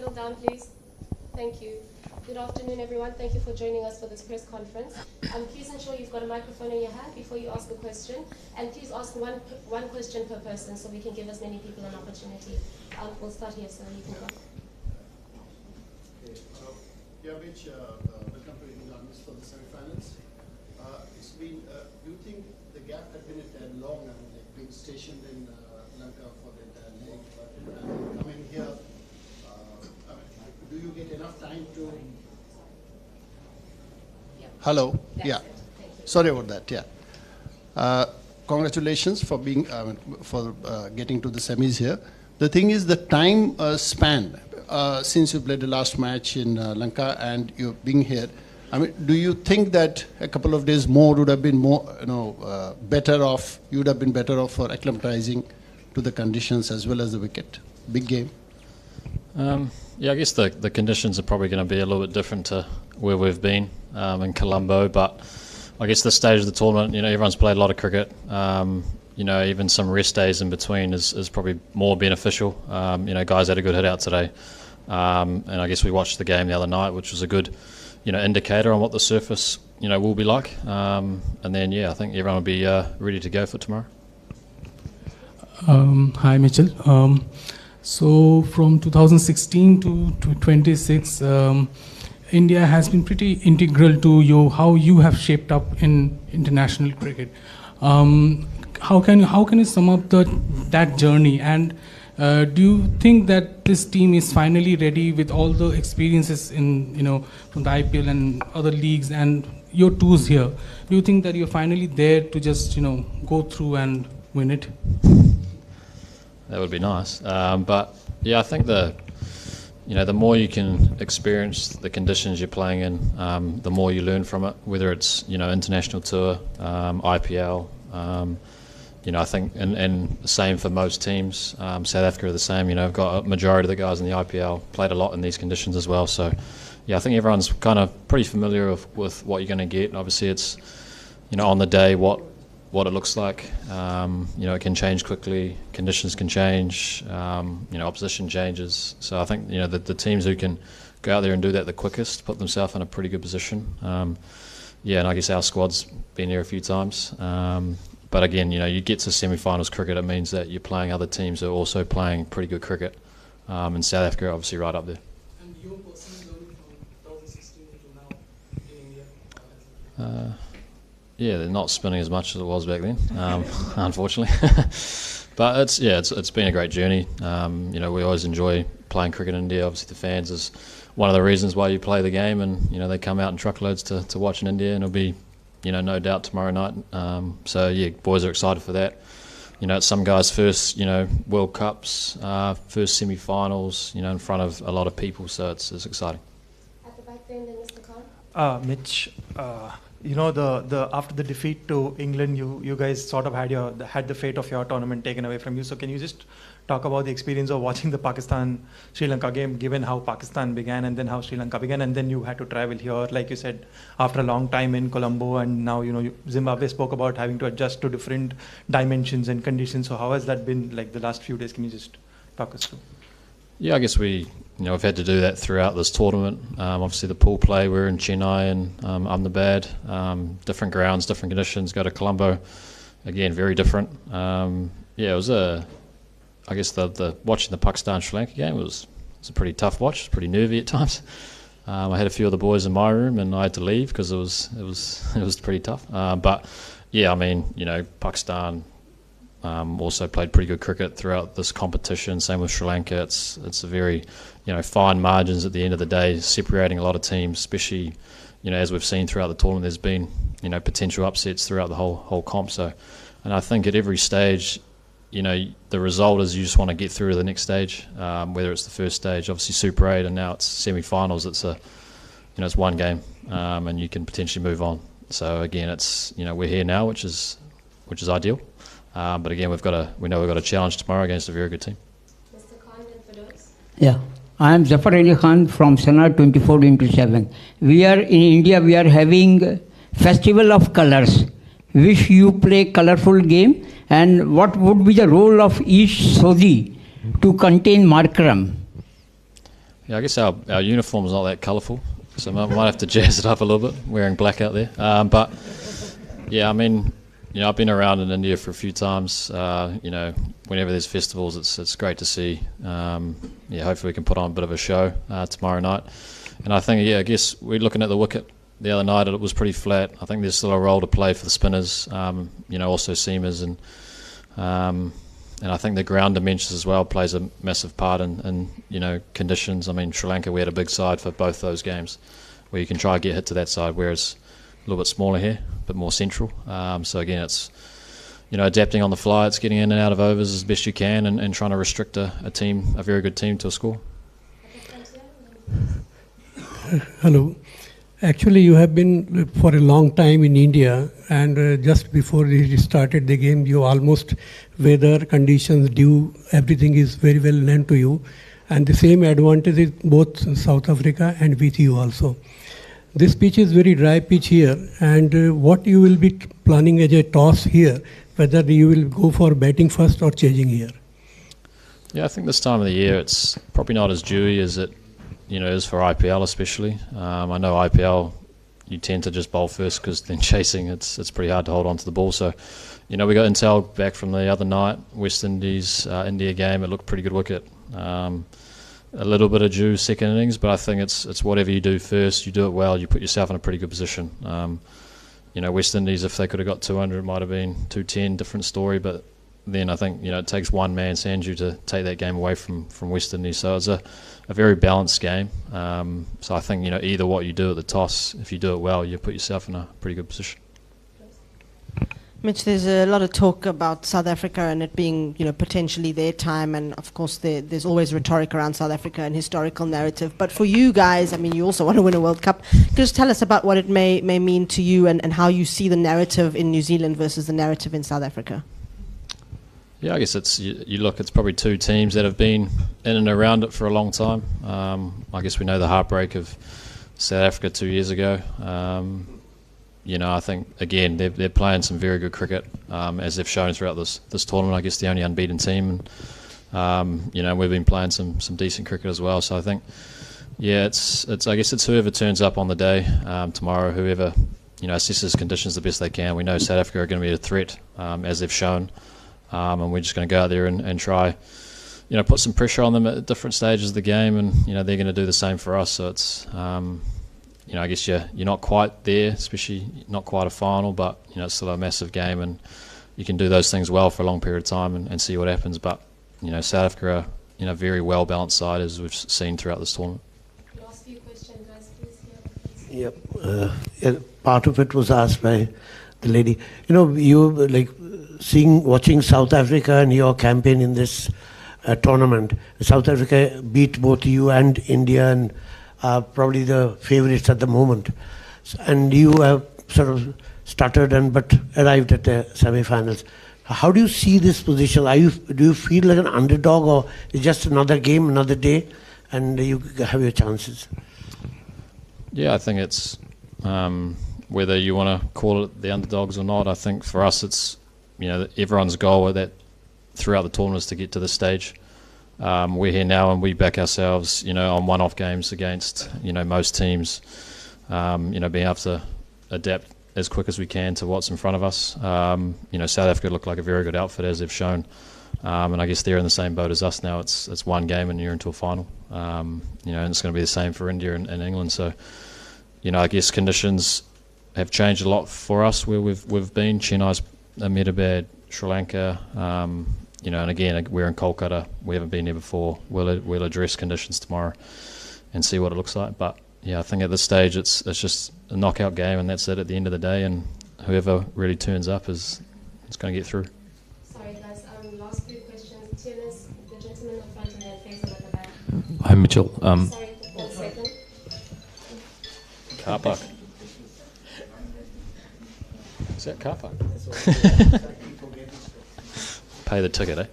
settle down, please? Thank you. Good afternoon, everyone. Thank you for joining us for this press conference. Please ensure you've got a microphone in your hand before you ask a question, and please ask one question per person so we can give as many people an opportunity. We'll start here, so you can go. Okay. Yeah, Mitch, welcome to England for the semi-finals. It's been, do you think the gap had been long, like being stationed in Lanka for the entire leg, and coming here, do you get enough time to? Hello. Yeah. Sorry about that. Yeah. Congratulations for being getting to the semis here. The thing is the time span since you played the last match in Lanka and you being here. I mean, do you think that a couple of days more would have been more, better off? You would have been better off for acclimatizing to the conditions as well as the wicket. Big game. Yeah, I guess the conditions are probably going to be a little bit different to where we've been in Colombo, but I guess this stage of the tournament, everyone's played a lot of cricket. Even some rest days in between is probably more beneficial. Guys had a good hit out today, and I guess we watched the game the other night, which was a good, indicator on what the surface, will be like. And then, I think everyone will be ready to go for tomorrow. Hi, Mitchell. So from 2016 to 26, India has been pretty integral to how you have shaped up in international cricket. How can you sum up that journey? And do you think that this team is finally ready with all the experiences in from the IPL and other leagues and your tours here? Do you think that you're finally there to just go through and win it? That would be nice, but I think the more you can experience the conditions you're playing in, the more you learn from it. Whether it's international tour, IPL, I think, and the same for most teams. South Africa are the same. I've got a majority of the guys in the IPL played a lot in these conditions as well. So I think everyone's kind of pretty familiar with what you're going to get. Obviously, it's on the day what it looks like. It can change quickly, conditions can change, opposition changes. So I think, the teams who can go out there and do that the quickest put themselves in a pretty good position. And I guess our squad's been there a few times. But again, you get to semi-finals cricket, it means that you're playing other teams who are also playing pretty good cricket. And South Africa are obviously right up there. And your personal journey from 2016 to now in India? They're not spinning as much as it was back then, unfortunately. But it's been a great journey. We always enjoy playing cricket in India. Obviously, the fans is one of the reasons why you play the game, and they come out in truckloads to watch in India, and it'll be no doubt tomorrow night. Boys are excited for that. It's some guys' first World Cups, first semi-finals, in front of a lot of people, so it's exciting. At the back then, Mr. Khan. Mitch. The after the defeat to England, you guys sort of had the fate of your tournament taken away from you. So can you just talk about the experience of watching the Pakistan-Sri Lanka game, given how Pakistan began and then how Sri Lanka began, and then you had to travel here, like you said, after a long time in Colombo, and now Zimbabwe spoke about having to adjust to different dimensions and conditions. So how has that been like the last few days? Can you just talk us through? Yeah, I guess we've had to do that throughout this tournament. Obviously, the pool play, we're in Chennai and Ahmedabad, different grounds, different conditions. Go to Colombo, again, very different. It was I guess the watching the Pakistan-Sri Lanka game was a pretty tough watch. It was pretty nervy at times. I had a few of the boys in my room, and I had to leave because it was pretty tough. Pakistan. Also played pretty good cricket throughout this competition. Same with Sri Lanka. It's a very, fine margins at the end of the day, separating a lot of teams. Especially, as we've seen throughout the tournament, there's been, potential upsets throughout the whole comp. So, and I think at every stage, the result is you just want to get through to the next stage. Whether it's the first stage, obviously Super 8, and now it's semi-finals. It's it's one game, and you can potentially move on. So again, it's we're here now, which is ideal. But again, we know we've got a challenge tomorrow against a very good team. Mr. Khan and Firdous. Yeah, I am Zafar Ali Khan from Santner 24/7. We are in India. We are having Festival of Colors, which you play colorful game. And what would be the role of each Sodhi to contain Markram? Yeah, I guess our uniform's not that colourful, so I might have to jazz it up a little bit, wearing black out there. But, yeah, I mean, you know, I've been around in India for a few times. You know, whenever there's festivals, it's great to see. Yeah, hopefully we can put on a bit of a show tomorrow night. And I think, yeah, I guess we're looking at the wicket the other night. It was pretty flat. I think there's still a role to play for the spinners, you know, also seamers. And I think the ground dimensions as well plays a massive part in you know, conditions. I mean, Sri Lanka, we had a big side for both those games where you can try to get hit to that side, whereas a little bit smaller here, a bit more central. So again, it's, you know, adapting on the fly. It's getting in and out of overs as best you can and trying to restrict a team, a very good team, to a score. Hello. Actually, you have been for a long time in India, and just before you started the game, you almost weather conditions, dew, everything is very well known to you, and the same advantage is both in South Africa and with you also. This pitch is very dry pitch here, and what you will be planning as a toss here, whether you will go for batting first or chasing here? Yeah, I think this time of the year it's probably not as dewy as it, you know, is for IPL especially. I know IPL, you tend to just bowl first because then chasing, it's pretty hard to hold on to the ball. So, you know, we got intel back from the other night, West Indies, India game. It looked pretty good wicket. A little bit of dew second innings, but I think it's whatever you do first, you do it well, you put yourself in a pretty good position. You know, West Indies, if they could have got 200, it might have been 210, different story, but then I think, you know, it takes one man, Sanju, to take that game away from West Indies. So it's a very balanced game. So I think, you know, either what you do at the toss, if you do it well, you put yourself in a pretty good position. Mitch, there's a lot of talk about South Africa and it being, you know, potentially their time, and of course there's always rhetoric around South Africa and historical narrative. But for you guys, I mean, you also want to win a World Cup. Just tell us about what it may mean to you and how you see the narrative in New Zealand versus the narrative in South Africa. Yeah, I guess it's you look. It's probably two teams that have been in and around it for a long time. I guess we know the heartbreak of South Africa 2 years ago. You know, I think again they're playing some very good cricket, as they've shown throughout this tournament. I guess the only unbeaten team, and you know, we've been playing some decent cricket as well. So I think, yeah, it's I guess it's whoever turns up on the day tomorrow, whoever, you know, assesses conditions the best they can. We know South Africa are going to be a threat, as they've shown. And we're just going to go out there and try, you know, put some pressure on them at different stages of the game, and you know they're going to do the same for us. So it's, you know, I guess you're not quite there, especially not quite a final, but you know it's still a massive game, and you can do those things well for a long period of time and see what happens. But you know, South Africa are, you know, very well balanced side, as we've seen throughout this tournament. Last few questions, guys, please. Yep. Part of it was asked by the lady. You know, you like watching South Africa and your campaign in this tournament. South Africa beat both you and India, and are probably the favourites at the moment. And you have sort of stuttered but arrived at the semi-finals. How do you see this position? Do you feel like an underdog, or it's just another game, another day, and you have your chances? Yeah, I think it's whether you want to call it the underdogs or not. I think for us it's, you know, everyone's goal with that throughout the tournament is to get to this stage. We're here now and we back ourselves, you know, on one-off games against, you know, most teams. You know, being able to adapt as quick as we can to what's in front of us. You know, South Africa look like a very good outfit, as they've shown. And I guess they're in the same boat as us now. It's one game and you're into a final. You know, and it's going to be the same for India and England. So, you know, I guess conditions have changed a lot for us where we've been. Chennai's Ahmedabad, Sri Lanka, you know, and again, we're in Kolkata. We haven't been here before. We'll address conditions tomorrow and see what it looks like. But yeah, I think at this stage it's just a knockout game, and that's it at the end of the day. And whoever really turns up is going to get through. Sorry, guys. Last few questions. Tennis, the gentleman in front and then facing at the back. Hi, Mitchell. Sorry, 1 second. Car park. Is that car park? Pay the ticket, eh?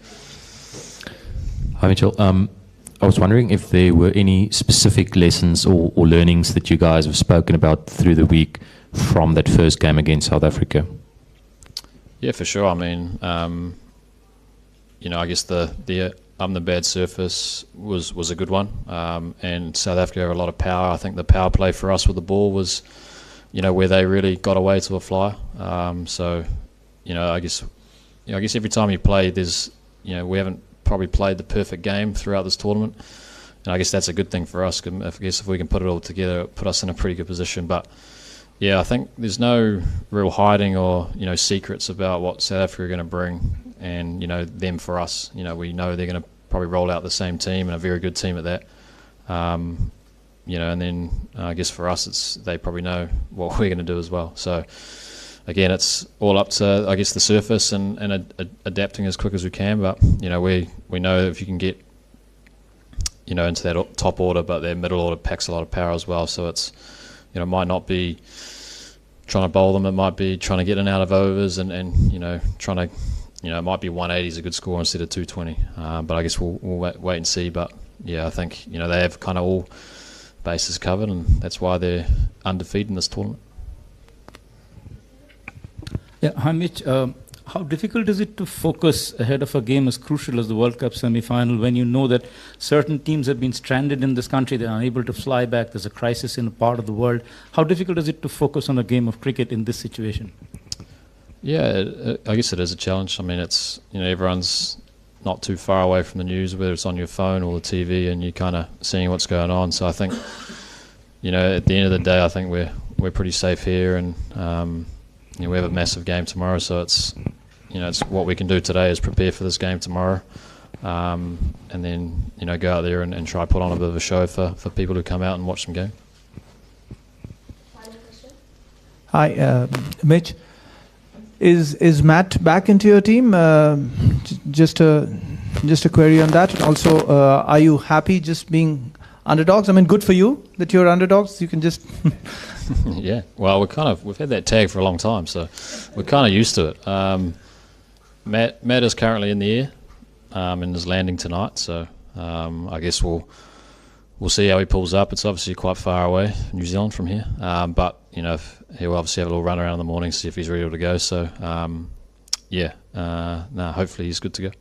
Hi, Mitchell. I was wondering if there were any specific lessons or learnings that you guys have spoken about through the week from that first game against South Africa. Yeah, for sure. I mean, you know, I guess the bad surface was a good one, and South Africa have a lot of power. I think the power play for us with the ball was, where they really got away to a flyer. So, I guess every time you play, there's, we haven't probably played the perfect game throughout this tournament, and I guess that's a good thing for us. I guess if we can put it all together, it put us in a pretty good position. But yeah, I think there's no real hiding or secrets about what South Africa are going to bring, and them for us. We know they're going to probably roll out the same team, and a very good team at that. And then I guess for us, they probably know what we're going to do as well. So again, it's all up to, I guess, the surface and adapting as quick as we can. But we know if you can get into that top order, but their middle order packs a lot of power as well. So it's it might not be trying to bowl them, it might be trying to get in out of overs and trying to it might be 180 is a good score instead of 220. But I guess we'll wait and see. But yeah, I think they have kind of all bases covered, and that's why they're undefeated in this tournament. Yeah, hi Mitch. How difficult is it to focus ahead of a game as crucial as the World Cup semi-final when you know that certain teams have been stranded in this country, they're unable to fly back, there's a crisis in a part of the world? How difficult is it to focus on a game of cricket in this situation? Yeah, I guess it is a challenge. I mean, it's everyone's not too far away from the news, whether it's on your phone or the TV, and you're kind of seeing what's going on. So I think, at the end of the day, I think we're pretty safe here, and we have a massive game tomorrow. So it's it's what we can do today is prepare for this game tomorrow, and then go out there and try to put on a bit of a show for people who come out and watch some game. Final question. Hi, Mitch. Is Matt back into your team? Just a query on that. Also, are you happy just being underdogs? I mean, good for you that you're underdogs. You can just. Yeah. Well, we've had that tag for a long time, so we're kind of used to it. Matt is currently in the air and is landing tonight. So I guess we'll see how he pulls up. It's obviously quite far away, New Zealand, from here. But he'll obviously have a little run around in the morning, see if he's ready to go. So hopefully he's good to go.